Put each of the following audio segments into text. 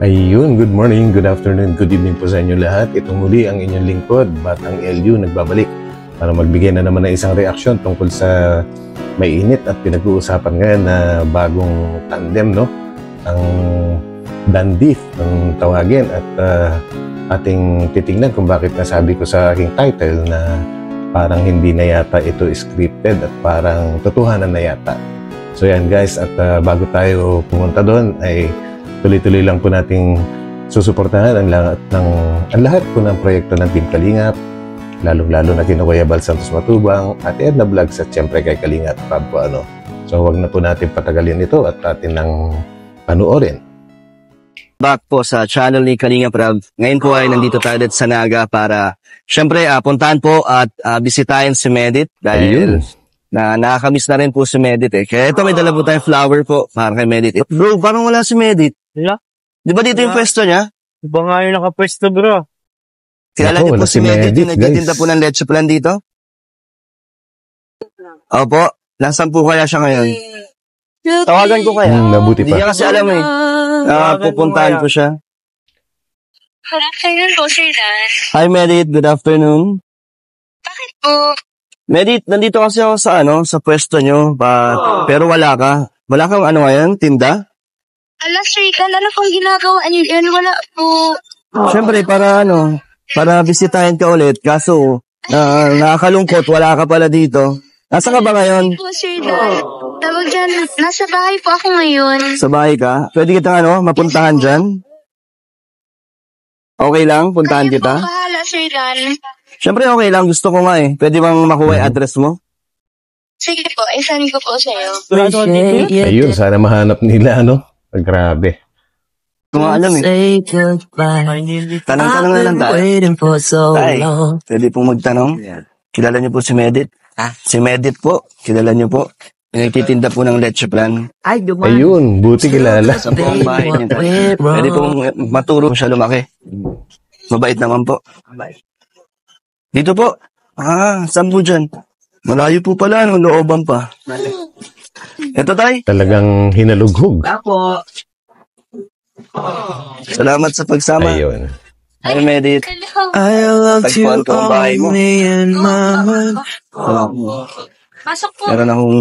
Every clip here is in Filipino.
Ayun, good morning, good afternoon, good evening po sa inyo lahat. Itong muli ang inyong lingkod, Batang LU, nagbabalik para magbigay na naman ng isang reaksyon tungkol sa may init at pinag-uusapan ngayon na bagong tandem, no? Ang Dandif ang tawagin at ating titignan kung bakit nasabi ko sa aking title na parang hindi na yata ito scripted at parang totohanan na yata. So yan guys, at bago tayo pumunta doon ay tuloy-tuloy lang po nating susuportahan ang lahat po ng proyekto ng Team Kalingap, lalong-lalo na kina Kuya Bal Santos Matubang at Edna Vlogs at siyempre kay Kalingap Rob po ano. So wag na po natin patagalin ito at atin nang panuorin. Back po sa channel ni Kalingap Rob. Ngayon po ay nandito tayo sa Naga para siyempre puntahan po at bisitahin si Medit dahil nakakamiss na rin po si Medit eh. Kaya ito may dala po tayong flower po para kay Medit. Bro, parang wala si Medit. Wala. Di ba dito yung pwesto niya? Iba nga yung nakapwesto, bro. Kilala niyo po si Medit yung nagtitinda po ng leche plan dito? Opo. Nasaan po kaya siya ngayon? Tawagan ko kaya. Nabuti Hindi pa. niya kasi alam eh. Pupuntahan ko siya. Good afternoon po, Sir Dan. Hi Medit, good afternoon. Bakit po? Medit, nandito kasi ako sa pwesto niyo, pero wala ka. Wala kang ngayon, tinda? Ala, Sir Dan, ano pong ginagawa niyo yan? Wala po. Siyempre, para bisitahin ka ulit. Kaso, nakakalungkot, wala ka pala dito. Nasaan ka ba ngayon? Po, Sir Dan. Tawag dyan, nasa bahay po ako ngayon. Sa bahay ka? Pwede kitang mapuntahan dyan? Okay lang, puntahan Kayo kita? po bahala, Sir Dan. Siyempre, okay lang. Gusto ko nga eh. Pwede bang makuha yung address mo? Sige po, isend ko po sa'yo. Ayun, sana mahanap nila ano. Grabe. Kung alam eh. Tanong-tanong na lang tayo. Tay, pwede pong magtanong? Kilala niyo po si Medit? Si Medit po, kilala niyo po? Nagtitinda po ng leche plan. Ayun, buti kilala. Sa po ang bahay niya. Pwede pong maturo siya lumaki. Mabait naman po. Dito po. Saan po dyan? Malayo po pala, looban pa. Ito tay. Talagang hinalughog. Ako. Salamat sa pagsama. Ayun. Hi Medit. Hello. Tagpuan ko ang bahay mo. Pasok po. Meron akong...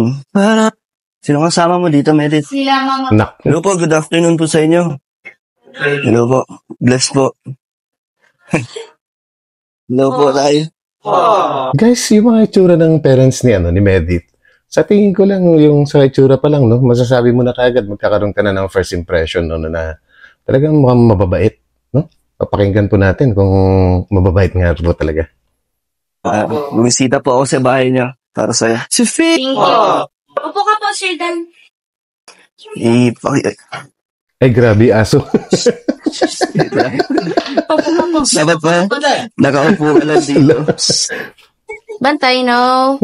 Sino kasama mo dito, Medit? Sila mga... Nak. Hello po, good afternoon po sa inyo. Hello po, bless po. Hello po tayo. Guys, yung mga itsura ng parents ni Medit. Sa tingin ko lang yung sa itsura pa lang, no, masasabi mo na kagad magkakaroon ka na ng first impression no, na talagang mukhang mababait, no? Papakinggan po natin kung mababait nga po talaga. Bumisita po ako sa bahay niya para sa'yo. Thank you. Upo ka po, Sir Dan. Ay, grabe, aso. Dapat pa, nakaupo ka lang dito. Bantay, no?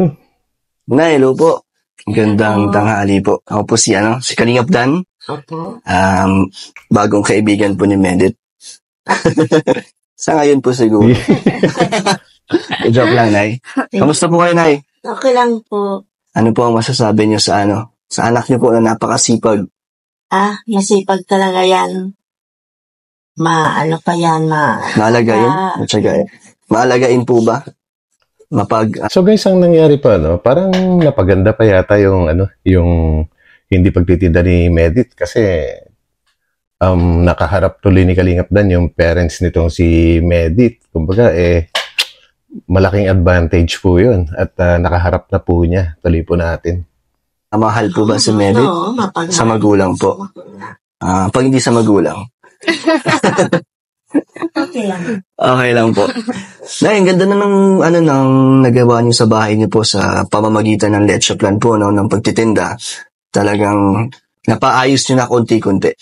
Nay, hello po. Gandang tanghali po. Ako po si Kalingap Dan. Opo. Bagong kaibigan po ni Medit. Sa ngayon po siguro. Joke lang, Nay. Kamusta po kayo, Nay? Okay lang po. Ano po ang masasabi niyo sa anak niyo po na napakasipag? Masipag talaga yan. Maano pa yan, Maalagain? Matsagain? Maalagain po ba? So guys, ang nangyari pa, no, parang napaganda pa yata yung hindi pagtitinda ni Medit kasi nakaharap tuloy ni Kalingap Dan yung parents nitong si Medit. Kumbaga malaking advantage po yun at nakaharap na po niya. Tuloy po natin. Mahal po ba si Medit? Oo, mapagmahal. Sa magulang po. Pag hindi sa magulang. Okay lang. Okay lang po. Nay, ang ganda na ng nagawa niyo sa bahay niyo po sa pamamagitan ng leche plan po, no, ng pagtitinda. Talagang napaayos niyo na konti-konti.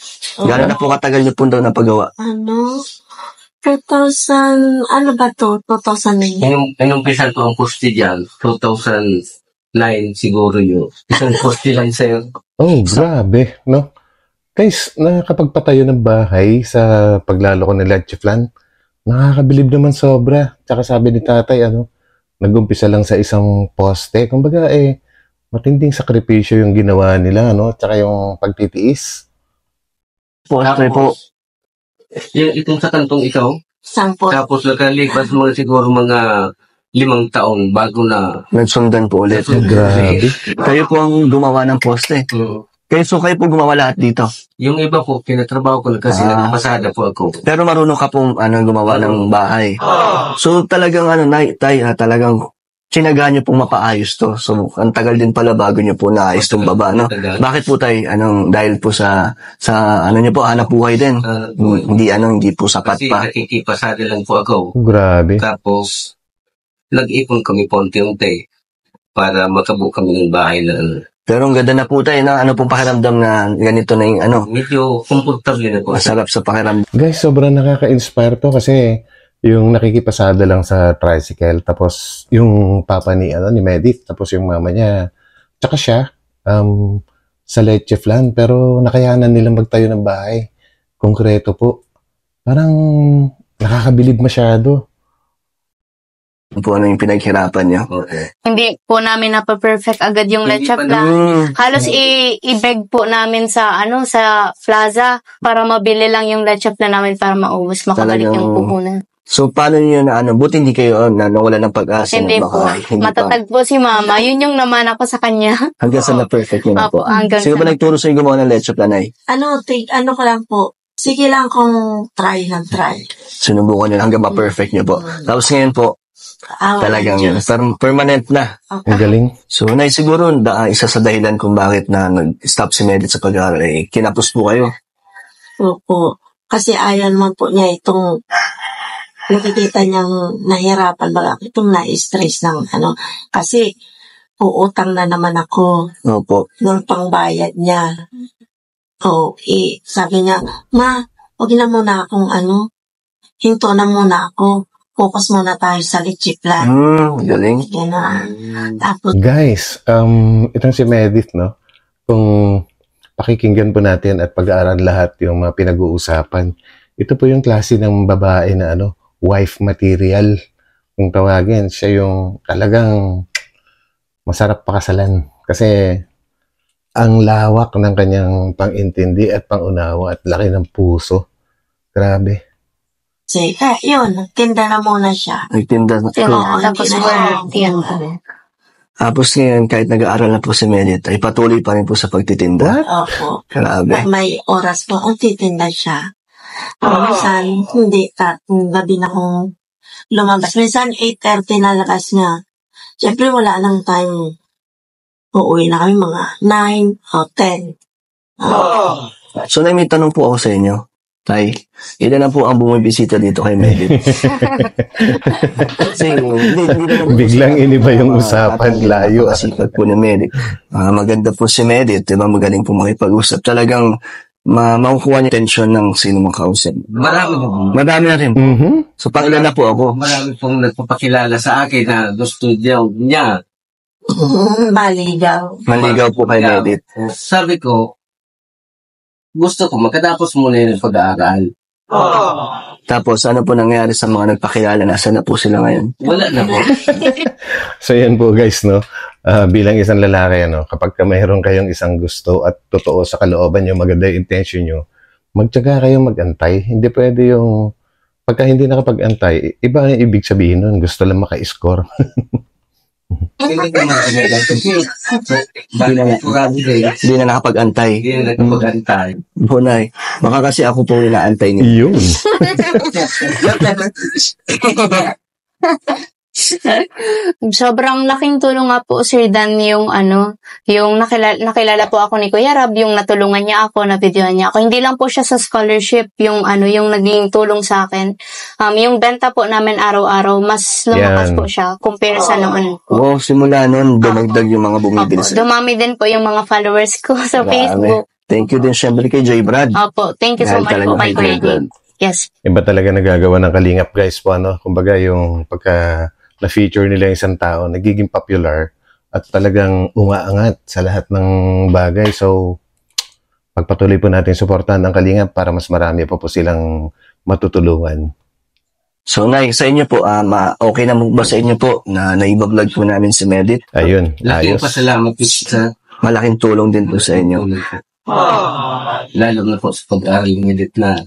Gano'n na po katagal niyo po daw napagawa? 2000, 2009. Inumpisan ko ang posti dyan. 2009 siguro yun. Isang posti lang sa'yo. Oh, grabe, no? Guys, nakakapagpatayo ng bahay sa paglalo ko ng leche flan. Nakakabilib naman sobra. Tsaka sabi ni tatay, nag-umpisa lang sa isang poste. Kumbaga, matinding sakripisyo yung ginawa nila, no? Tsaka yung pagtitiis. Poste po. Itong sa kantong ikaw, Sampo. tapos nakalipas mga siguro mga 5 taon bago na Nagsundan po ulit. Grabe. Kayo po ang gumawa ng poste. Kayo po gumawa lahat dito. Yung iba po, kinatrabaho ko na kasi nagpasada po ako. Pero marunong ka pong gumawa ng bahay. So talagang talagang sinaga niyo pong mapaayos to. So ang tagal din pala bago niyo po naayos tong baba, no? Bakit po tay dahil po sa niyo po hanap buhay din. Hindi po sapat Kasi pa. nakikipasada lang po ako. Grabe. Tapos, nag-ipon kami ponti-unti para makabuo kami ng bahay na Pero ang ganda na po tayo na pong pakiramdam na ganito na yung medyo komportable na po. masarap sa pakiramdam. Guys, sobrang nakaka-inspire to kasi yung nakikipasada lang sa tricycle, tapos yung papa ni Medit, tapos yung mama niya, tsaka siya, sa leche flan, pero nakayanan nilang magtayo ng bahay. Konkreto po. Parang nakakabilib masyado. Po yung pinaghirapan niyo. Okay. Hindi po namin napaperfect agad yung Hindi leche pa flan. Mm. Halos i-beg po namin sa sa plaza para mabili lang yung leche flan namin para maubos, makabalik Talagang- yung puhunan. So paano niyo na buti hindi kayo nawala ng pag-asa Hindi na po. hindi pa. Matatag po si mama. Yun yung naman ako sa kanya. Hanggang sa na-perfect niyo na po. Opo, hanggang Sino ba sa... nagturo sa gumawa ng leche plan ay? Ano ko lang po. Sige lang kung try. Sinubukan niyo hanggang ma-perfect niyo po. Tapos ngayon po, talagang permanent na. Ang galing. So, Nay, siguro isa sa dahilan kung bakit na nag-stop si Medit sa pag-aaral ay kinapos po kayo. Opo. Kasi ayaw naman po niya itong nakikita niyang nahirapan ba itong na-stress ng kasi uutang na naman ako Opo. ng pangbayad niya. Sabi niya, ma, huwag na muna akong hinto na muna ako. Focus muna tayo sa leche plan. Galing. Gano'n. Tapos, Guys, itong si Medit, no? Kung pakikinggan po natin at pag-aaral lahat yung mga pinag-uusapan, ito po yung klase ng babae na wife material. Kung tawagin, siya yung talagang masarap pakasalan. Kasi ang lawak ng kanyang pang-intindi at pang-unawa at laki ng puso. Grabe. yun, tinda na muna siya. Nagtinda na. Oo, Tapos hindi na siya. Tapos ngayon, kahit nag-aaral na po si Medit, ay patuloy pa rin po sa pagtitinda. Opo. Grabe. May oras po, ang titinda siya. Minsan, hindi, gabi na kong lumabas. Minsan, 8:30 na labas niya. Siyempre, wala nang time. Uuwi na kami mga 9 o 10. So, may tanong po ako sa inyo. Tay, ilan na po ang bumibisita dito kay Medit? Kasi, hindi na po Biglang iniba yung usapan, layo. Napakasipag po ni Medit. Maganda po si Medit, diba? Magaling po makipag-usap. Talagang makukuha niya attention ng sino makausap. Madami na rin. Mhm. So, pangilan na po ako. Marami pong nagpapakilala sa akin na gusto niya. Maligaw. Manligaw po kay Medit. Sabi ko, gusto ko makatapos muna yung pag-aaral. Tapos, ano po nangyari sa mga nagpakilala? Nasaan na po sila ngayon? Wala na po. So yan po guys, no? Bilang isang lalaki, kapag mayroon kayong isang gusto at totoo sa kalooban nyo, maganda yung intention nyo, magtyaga kayong mag-antay. Hindi pwede yung, pagka hindi nakapag-antay, iba ang ibig sabihin nun, gusto lang maka-score. Hindi Hindi na nakapag-antay. na nagpapagantay. Bunay. Baka kasi ako po inaantay niyo. Yun. Sobrang laking tulong nga po, Sir Dan, yung yung nakilala po ako ni Kuya Rab, yung natulungan niya ako, na-videoan niya ako. Hindi lang po siya sa scholarship, yung yung naging tulong sa akin. Yung benta po namin araw-araw, mas lumakas Yan. po siya compare sa noon po. Oo, simula nun, dumagdag yung mga bumibili Opo, sa dumami din po yung mga followers ko sa Facebook. Thank you din syempre kay Joy Brad. Opo, thank you so Dahil much talaga po kay kay Kuya Joy Brad. Jay. Yes. Iba talaga nagagawa ng kalingap guys po, Kumbaga yung pagka na-feature nila yung isang tao, nagiging popular at talagang umaangat sa lahat ng bagay. So, pagpatuloy po natin suportahan ang kalingap para mas marami pa po silang matutulungan. So, Nay, sa inyo po, okay na ba sa inyo po na naiba-vlog po namin si Medit? Ayun, Laking ayos. pasalamat po sa Malaking tulong din po sa inyo. Lalo na po sa pag-aaral ng edit na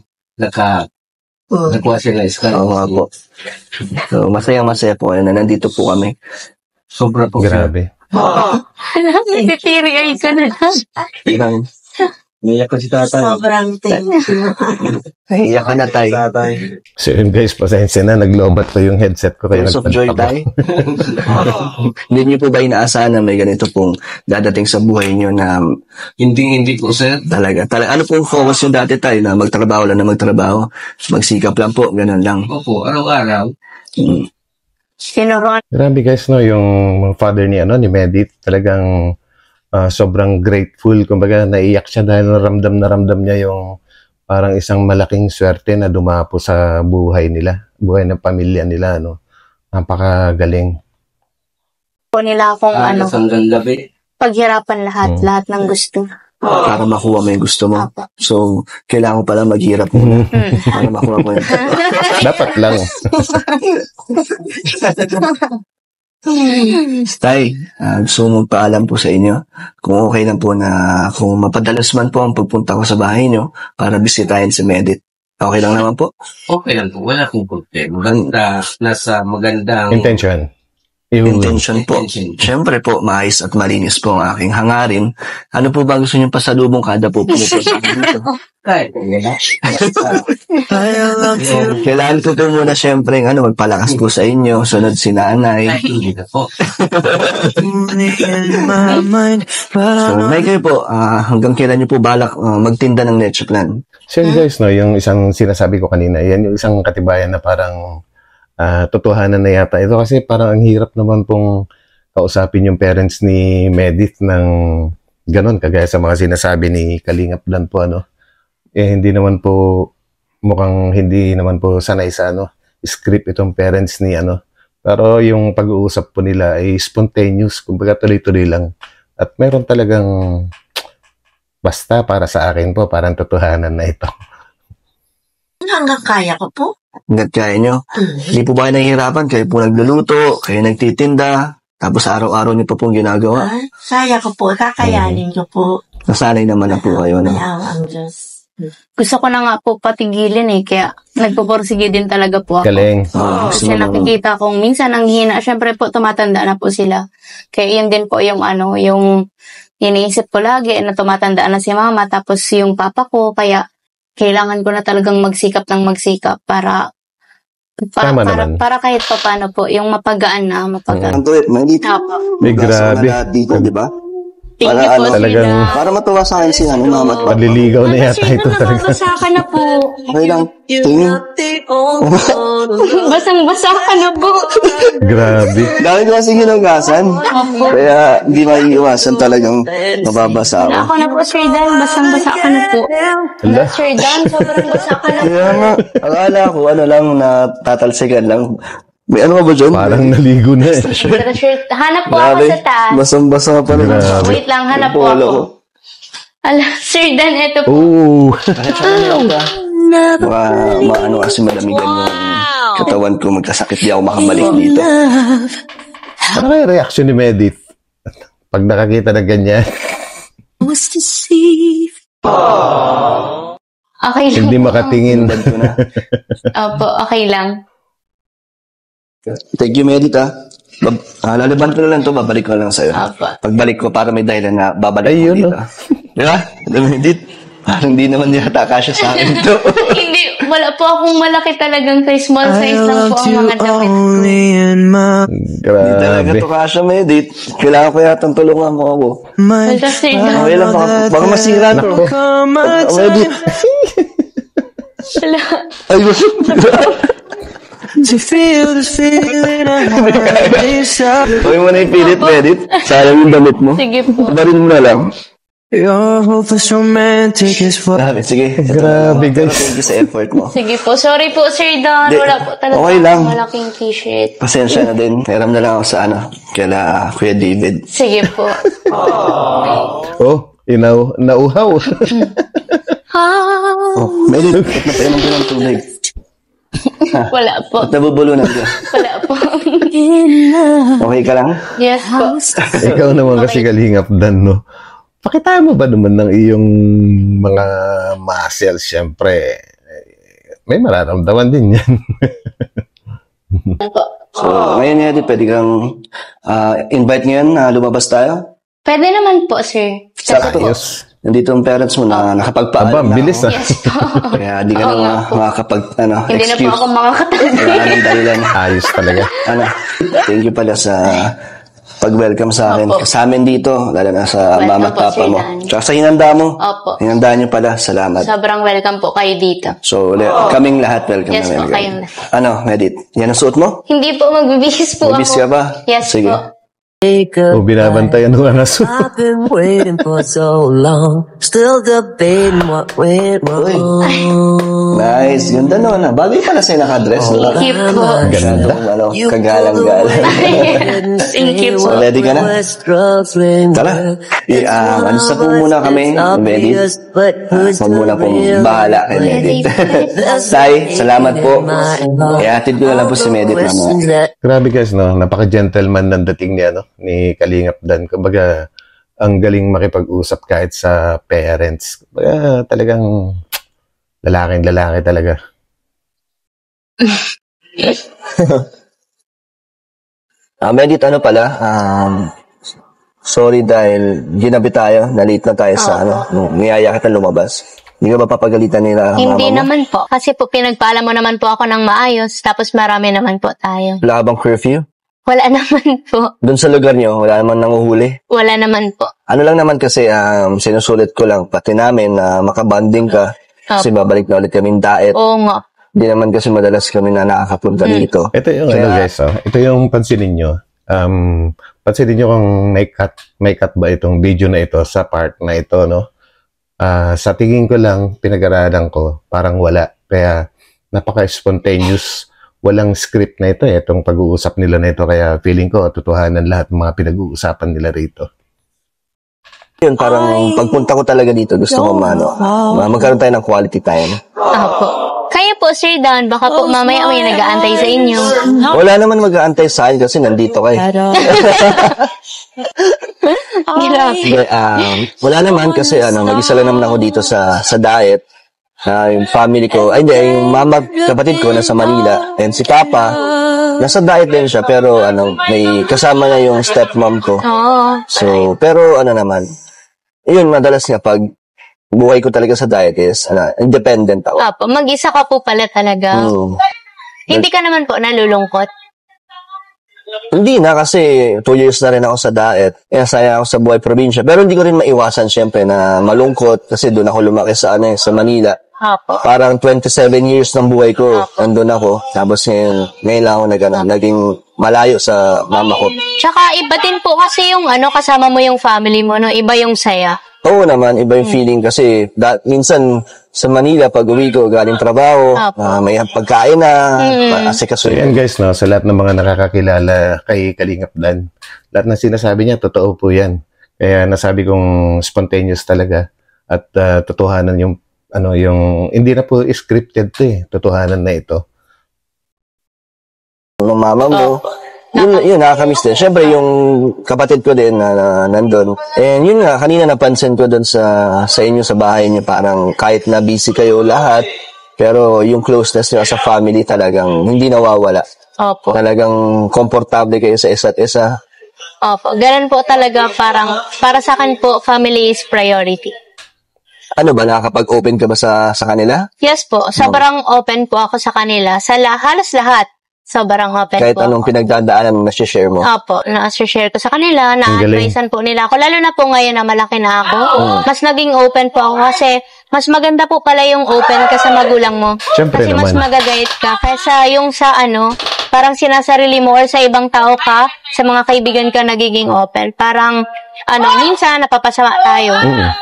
Nakuha sila scan. Oo nga po. So, masaya po na nandito po kami. Sobra po siya. Grabe. Natitiri ay ka na lang. Ilang, Niyak ko si tatay. Sobrang thank you. iyak ka na tayo. So yun guys, pasensya na. Naglobat ko yung headset ko. Kaya Tears of joy tayo. Hindi niyo po ba inaasahan na may ganito pong dadating sa buhay niyo na Hindi po, sir. talaga. Ano pong focus yung dati tayo na magtrabaho lang na magtrabaho? Magsikap lang po, ganun lang. Opo, araw-araw. Sinuruan Grabe guys, no, yung father ni Medit, talagang sobrang grateful. Kumbaga, naiyak siya dahil na ramdam niya yung parang isang malaking swerte na dumapo sa buhay nila, buhay ng pamilya nila, no. Napakagaling. po nila akong Alas hanggang gabi. paghirapan lahat ng gusto. Para makuha mo yung gusto mo. Apo. So, kailangan ko pala maghirap muna para makuha mo yun. Dapat lang. Tay, gusto ko magpaalam po sa inyo. Kung okay lang po na kung mapadalas man po ang pagpunta ko sa bahay nyo para bisitahin si Medit. Okay lang naman po. Okay lang po, wala akong problema. Basta nasa magandang Intention. Intention po. Intention. Siyempre po, maayos at malinis po ang aking hangarin. Ano po ba gusto niyong pasalubong kada po pumunta sa dito? Kahit wala. Kailangan ko po muna siyempre magpalakas po sa inyo. Sunod si nanay. Kahit hindi na po. So, may kayo po, hanggang kailan niyo po balak magtinda ng leche plan? So yun guys, no, yung isang sinasabi ko kanina, yan yung isang katibayan na parang totohanan na yata ito kasi parang ang hirap naman pong kausapin yung parents ni Medit ng ganon, kagaya sa mga sinasabi ni Kalingap Dan po, hindi naman po mukhang hindi naman po sanay sa script itong parents ni pero yung pag-uusap po nila ay spontaneous, kumbaga tuloy-tuloy lang at meron talagang basta para sa akin po parang totohanan na ito. Hanggang kaya ko po. Hanggat kaya nyo. Hindi po ba kayo nahihirapan? Kayo po nagluluto, kayo nagtitinda, tapos araw-araw niyo pa pong ginagawa. Kaya ko po. Kakayanin ko po. Nasanay naman na po kayo. May awa ang Diyos. Gusto ko na nga po patigilin kaya nagpupursige din talaga po ako. Galing. Gusto Kasi mo naman. nakikita kong minsan ang hina, syempre po tumatanda na po sila. Kaya yun din po yung yung iniisip ko lagi na tumatanda na si mama tapos yung papa ko, kaya kailangan ko na talagang magsikap para Tama naman. para kahit pa paano po yung mapagaan. Ang tuwid, maliit. Apo. May Hugasan grabe. na lahat dito, di ba? Thank Para you po, talagang- Sir Dan. Para matuwa sa akin si mama at papa. Maliligaw na yata Sir ito Dan, talaga. nababasa ka na po. Okay lang. Tingin. Basang-basa ka na po. Grabe. Dami ko kasi hinugasan. Kaya hindi maiiwasan talagang mababasa ako. Ako na po, Sir Dan. Basang-basa ka na po. Hala. Sir Dan, sobrang basa ka na po. Kaya nga, akala ko lang na tatalsikan lang. May ka ba dyan? Parang naligo na eh. Hanap po ako sa taas. Basang-basa pa rin. Grabe. Wait lang, hanap po Wala ako. ko. Ala, Sir Dan, eto po. Oh. Maano kasi malamigan yung katawan ko, magkasakit di ako makabalik dito. Ano kaya reaction ni Medit? Pag nakakita na ganyan, Okay lang. hindi makatingin. Dad ko na. Opo, okay lang. Thank you, Medit lalaban ko na lang to, babalik ko na lang sa'yo. Opo. Pagbalik ko, para may dahilan na babalik ko Ayun, dito. Di ba? Medit, parang di naman yata kasya sa akin to. Hindi, wala po akong malaki talagang size. Small size lang po ang mga damit ko. Di talaga Grabe. to kasya, Medit. Kailangan ko yata tulungan mo ako. Basta Sir Dan, Okay lang, baka masira to. Medit. wala. Ay, gusto. Huwag mo na ipilit, Medit. Sayang yung damit mo. Sige po. Barin mo na lang. Your hopeless romantic is what Grabe, sige. Grabe, guys. Thank you sa effort mo. Sige po. Sorry po, Sir Dan. Di, Wala po talaga okay lang. akong malaking t-shirt. Pasensya na din. Hiram na lang ako sa kaila Kuya David. Sige po. Oh, nauhaw. Oh, Medit, ba't napainom ko ng tubig? Wala po. Ba't nabubulunan ka? Wala po. Okay ka lang? Yes po. Ikaw naman kasi Kalingap Dan, no? Pakita mo ba naman ng iyong mga muscles, syempre? may mararamdaman din yan. So, ngayon Edith, pwede kang invite ngayon na lumabas tayo. Pwede naman po, sir. Sakto. Ayos. Nandito ang parents mo na nakapagpaalam Aba, na bilis ako. Yes po. Kaya di ka Oo nga na po. makakapag, Hindi na po excuse. ako makakatanda. Wala nang dahilan. Ayos talaga. Thank you pala sa pag-welcome sa akin. Opo. Sa amin dito, lalo na sa Welcome mama at po, papa Sir mo. Dan. Tsaka sa hinanda mo. Opo. Hinanda niyo pala, salamat. Sobrang welcome po kayo dito. So, kaming lahat welcome Yes na po, welcome. kayong lahat. Ano, Medit? Yan ang suot mo? Hindi po, magbibihis po Mabis ako. ka ba? Yes Sige. po. O binabantayan ko ang aso. I've been waiting for so long, still debating what went wrong. Nice. Ganda naman. Bagay pala sa'yo nakadress. No? Thank you po. Ganda. Ano, kagalang-galang. Thank you po. So, ready ka na? Tara. Alis na po muna kami, Medit. Huwag muna pong bahala kay Medit. Tay, salamat po. Ihatid ko na lang po si Medit mamaya. Grabe guys, no? Napaka-gentleman ng dating ni, ni Kalingap Dan. Kumbaga, ang galing makipag-usap kahit sa parents. Kumbaga, talagang lalaking-lalaki talaga. Medit, ano pala, sorry dahil ginabi tayo, na-late na tayo sa niyaya kita lumabas. Hindi ka ba papagalitan nila Hindi mama mo? naman po. Kasi po, pinagpaalam mo naman po ako ng maayos. Tapos marami naman po tayo. Wala ka bang curfew? Wala naman po. Doon sa lugar nyo, wala naman nanguhuli. Wala naman po. Ano lang naman kasi, sinusulit ko lang, pati namin na makabanding ka. Kasi babalik na ulit kaming daet. Oo nga. Hindi naman kasi madalas kami na nakakapunta dito. Ito yung guys, ito yung pansinin nyo. Pansinin nyo kung may cut ba itong video na ito sa part na ito, no? Sa tingin ko lang, pinag-aralan ko, parang wala. Kaya napaka-spontaneous. Walang script na ito, itong pag-uusap nila na ito. Kaya feeling ko, totohanan lahat ng mga pinag-uusapan nila rito. Yun, parang pagpunta ko talaga dito, gusto ko magkaroon tayo ng quality time. Opo. Kayo po, Sir Dan, baka po mamaya may nag-aantay sa inyo. Wala naman mag-aantay sa akin kasi nandito kayo. Grabe. Hindi, wala naman kasi mag-isa lang naman ako dito sa diet. Yung family ko, yung mama, kapatid ko nasa Manila, and si Papa, nasa diet din siya, pero may kasama na yung stepmom ko. Oo. So, pero naman, yun, madalas nga pag buhay ko talaga sa diet is, independent ako. Opo, mag-isa ka po pala talaga. Hindi ka naman po nalulungkot. Hindi na kasi 2 years na rin ako sa diet. Saya ako sa buhay probinsya. Pero hindi ko rin maiwasan syempre na malungkot kasi doon ako lumaki sa Manila. Opo. Parang 27 years ng buhay ko, nandun ako. Tapos ngayon lang ako naging malayo sa mama ko. Tsaka iba din po kasi yung kasama mo yung family mo, no? Iba yung saya. Oo naman, iba yung feeling kasi minsan sa Manila, pag uwi ko, galing trabaho, may pagkain na, So asikasuhin. yan guys, no, sa lahat ng mga nakakakilala kay Kalingap Dan, lahat ng sinasabi niya, totoo po yan. Kaya nasabi kong spontaneous talaga at totohanan yung hindi na po scripted to totohanan na ito. Ng mama mo, yun nakakamiss din. Siyempre, yung kapatid ko din na nandun. And yun nga, kanina napansin ko doon sa inyo, sa bahay niyo, parang kahit na busy kayo lahat, pero yung closeness niyo sa family talagang hindi nawawala. Opo. Talagang komportable kayo sa isa't isa. Opo. Ganun po talaga, para sa akin po, family is priority. Ano ba, nakakapag-open ka ba sa kanila? Yes po. Sobrang open po ako sa kanila. Halos lahat. Sobrang open Kahit po anong ako. pinagdadaanan na share mo? Opo, na-share ko sa kanila, na-advisean po nila ako. Lalo na po ngayon na malaki na ako. Mas naging open po ako kasi mas maganda po pala yung open ka sa magulang mo. Siyempre kasi mas naman. magagayad ka. Kaysa yung sa parang sinasarili mo or sa ibang tao ka, sa mga kaibigan ka nagiging open. Parang, minsan napapasama tayo.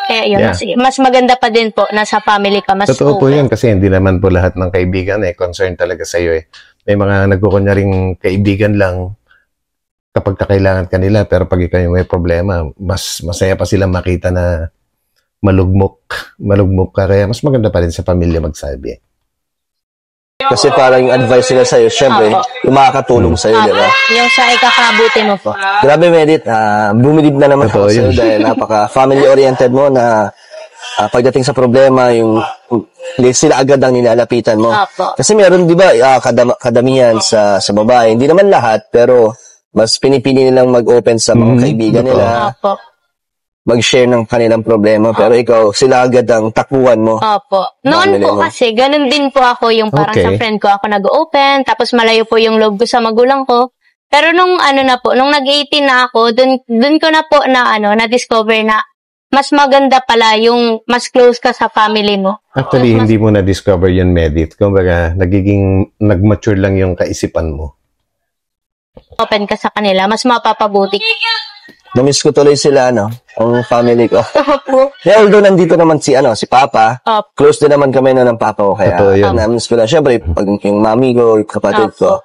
Kaya yun, Yeah. mas maganda pa din po na sa family ka, mas Totoo po open. yan kasi hindi naman po lahat ng kaibigan concern talaga sa iyo May mga nagkukunyaring kaibigan lang kapag kakailangan kanila pero pag ikaw yung may problema, mas masaya pa silang makita na malugmok ka kaya mas maganda pa rin sa pamilya magsabi. Kasi parang yung advice nila sa'yo, syempre, yung makakatulong sa'yo, di ba? Yung sa ikakabuti mo po. Grabe, Medit. Bumilib na naman Totoo ako sa'yo yun. dahil napaka-family-oriented mo na pagdating sa problema, hindi sila agad ang nilalapitan mo. Opo. Kasi meron, di ba, kadamihan sa babae, hindi naman lahat, pero mas pinipili nilang mag-open sa mga kaibigan nila, Opo. mag-share ng kanilang problema, pero ikaw, sila agad ang takbuhan mo. Opo. Noon po kasi, ganun din po ako, yung parang Okay. sa friend ko ako nag-open, tapos malayo po yung loob ko sa magulang ko. Pero nung nung nag-18 na ako, dun ko na po na-discover na mas maganda pala yung mas close ka sa family mo. Actually, hindi mo na-discover yun, Medit. Kumbaga, nag-mature lang yung kaisipan mo. Open ka sa kanila, mas mapapabuti. Namiss ko tuloy sila, ang family ko. Opo. Although nandito naman si Papa, Opo. close din naman kami ng papa ko, kaya Totoo yun. namiss ko lang. Siyempre, pag yung mami ko, yung kapatid ko.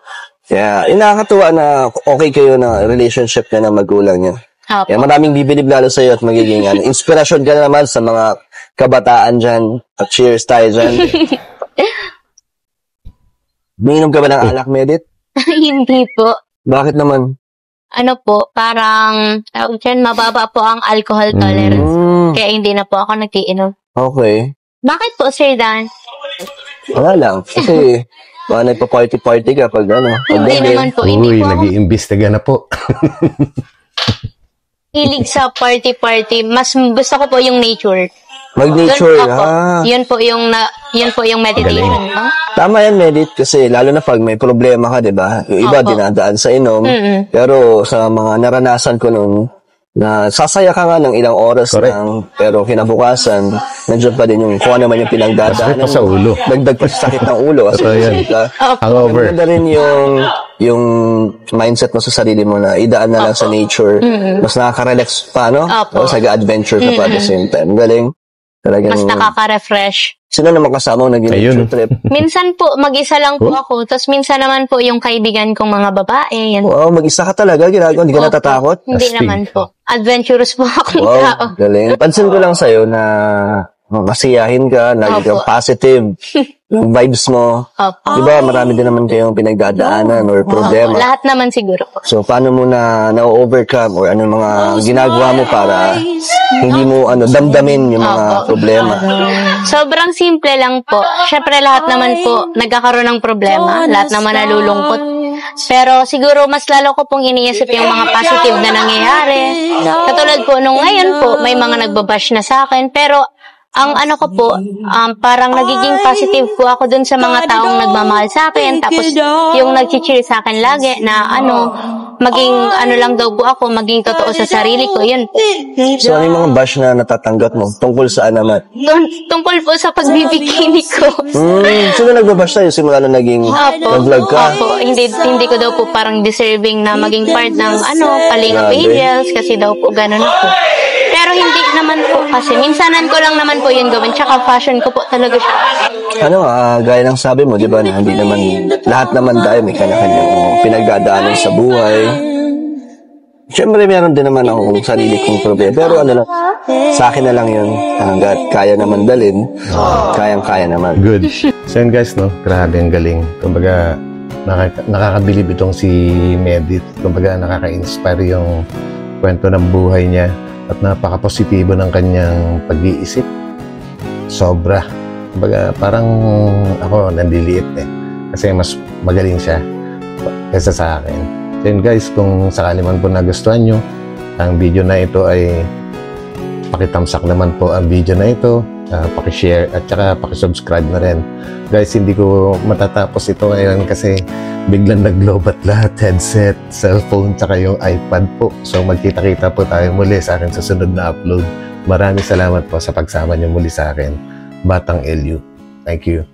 Kaya, nakakatuwa na okay kayo na relationship na ng magulang niya. Opo. Kaya maraming bibilib lalo sa iyo at magiging inspirasyon ka na naman sa mga kabataan dyan. At cheers tayo dyan. Miinom ka ba ng alak, Medit? Hindi po. Bakit naman? Parang, mababa po ang alcohol tolerance. Kaya hindi na po ako nag-iinom. Okay. Bakit po, Sir Dan? Wala lang. Kasi, nagpa-party-party ka pag pag Hindi gabi. naman po. Hindi Uy, po ako nag-iimbestiga na po. hilig sa party-party. Mas gusto ko po yung nature. Mag-nature, Doon ako. Yun po yung meditation Galing. ko. Tama yan, Medit, kasi lalo na pag may problema ka, di ba? Yung iba, Opo. dinadaan sa inom. Pero sa mga naranasan ko nun, na sasaya ka nga ng ilang oras Correct. lang, pero kinabukasan, nandiyan pa din yung kung ano man yung pinagdadaanan. Masakit pa sa ulo. Dagdag pa sa sakit ng ulo. Kasi Totoo yan. Hangover. Maganda rin yung mindset mo sa sarili mo na idaan na lang sa nature. Mas nakaka-relax pa, no? Opo. Tapos nag-adventure ka pa at the same time. Galing. Talagang, Mas nakaka-refresh. sino naman kasama mo nag-nature Ayun. trip? Minsan po, mag-isa lang po ako. Tapos minsan naman po yung kaibigan kong mga babae. Yan. Wow, mag-isa ka talaga, ginagawa, hindi ka Opo. natatakot? Hindi Astig. naman po. Adventurous po akong Wow, tao. galing. Pansin ko lang sa'yo na masiyahin ka, lagi kang Opo. positive, yung vibes mo. Opo. Di ba, marami din naman kayong pinagdadaanan or problema. Lahat naman siguro po. So, paano mo na-overcome or anong mga ginagawa mo para hindi mo damdamin yung mga Opo. problema? Sobrang simple lang po. Syempre lahat naman po nagkakaroon ng problema. Lahat naman nalulungkot. Pero siguro mas lalo ko pong iniisip yung mga positive na nangyayari. Katulad po nung ngayon po, may mga nagbabash na sa akin. Pero ang ko po, parang nagiging positive po ako dun sa mga taong nagmamahal sa akin. Tapos yung nag-cheer sa akin lagi na maging lang daw po ako, maging totoo sa sarili ko. Yun po. So, ano yung mga bash na natatanggap mo? Tungkol saan naman? Tungkol po sa pagbibikini ko. Sino nagbabash sa'yo simula na naging nag-vlog ka? Opo, hindi ko daw po parang deserving na maging part ng Kalingap Grabe. Angels kasi daw po ganun ako. Pero hindi naman po kasi minsanan ko lang naman po yun gawin tsaka fashion ko po talaga siya. Gaya ng sabi mo, di ba, na hindi naman, lahat naman tayo may kanya-kanyang pinagdadaanan sa buhay. Siyempre, meron din naman akong sarili kong problema. Pero sa akin na lang yun. Hanggat kaya naman dalin, kayang-kaya naman. Good. So yun guys, no? Grabe ang galing. Kumbaga, nakakabilib itong si Medit. Kumbaga, nakaka-inspire yung kwento ng buhay niya at napaka-positibo ng kanyang pag-iisip. Sobra. Kumbaga, parang ako nandiliit kasi mas magaling siya kaysa sa akin. So yun guys, kung sakali man po nagustuhan nyo ang video na ito ay pakitamsak naman po ang video na ito, pakishare at saka pakisubscribe na rin. Guys, hindi ko matatapos ito ngayon kasi biglang naglobat lahat, headset, cellphone, saka yung iPad po. So magkita-kita po tayo muli sa akin sa sunod na upload. Maraming salamat po sa pagsama niyo muli sa akin. Batang LU. Thank you.